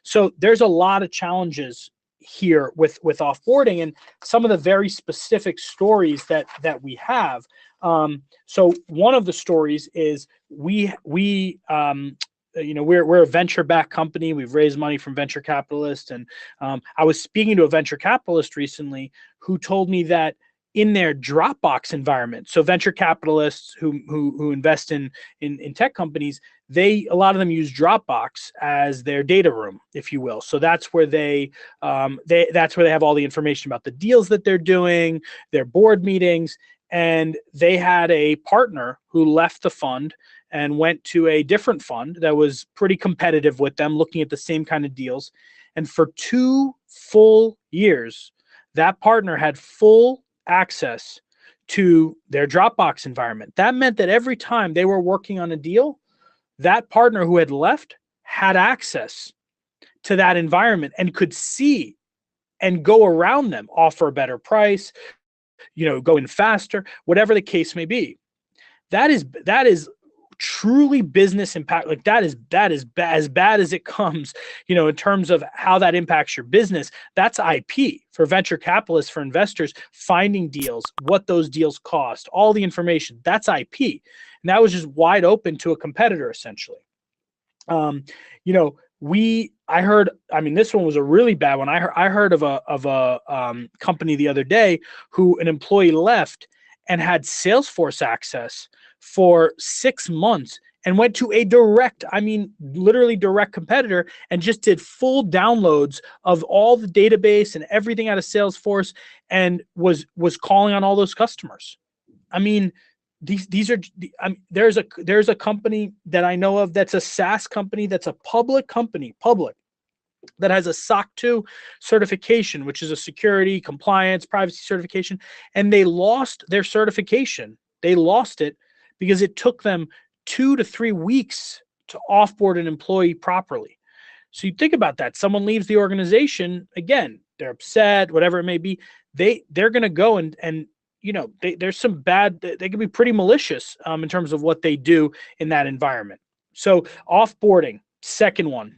So there's a lot of challenges here with offboarding, and some of the very specific stories that we have. So one of the stories is we're a venture-backed company. We've raised money from venture capitalists, and I was speaking to a venture capitalist recently who told me that in their Dropbox environment, so venture capitalists who invest in tech companies, a lot of them use Dropbox as their data room, if you will. So that's where they have all the information about the deals that they're doing, their board meetings, and they had a partner who left the fund and went to a different fund that was pretty competitive with them, looking at the same kind of deals. And for 2 full years, that partner had full access to their Dropbox environment. That meant that every time they were working on a deal, that partner who had left had access to that environment and could see and go around them, offer a better price, go in faster, whatever the case may be. That is truly business impact. Like that is as bad as it comes, in terms of how that impacts your business. That's IP for venture capitalists, for investors, finding deals, what those deals cost, all the information. That's IP. And that was just wide open to a competitor, essentially. This one was a really bad one. I heard of a company the other day who an employee left and had Salesforce access for 6 months and went to a literally direct competitor and just did full downloads of all the database and everything out of Salesforce and was calling on all those customers. There's a company that I know of that's a SaaS company, that's a public company, that has a SOC 2 certification, which is a security, compliance, privacy certification, and they lost their certification. They lost it because it took them 2 to 3 weeks to offboard an employee properly. So you think about that. Someone leaves the organization, again, they're upset, whatever it may be. They're going to go and there's some bad, they can be pretty malicious in terms of what they do in that environment. So offboarding, second one.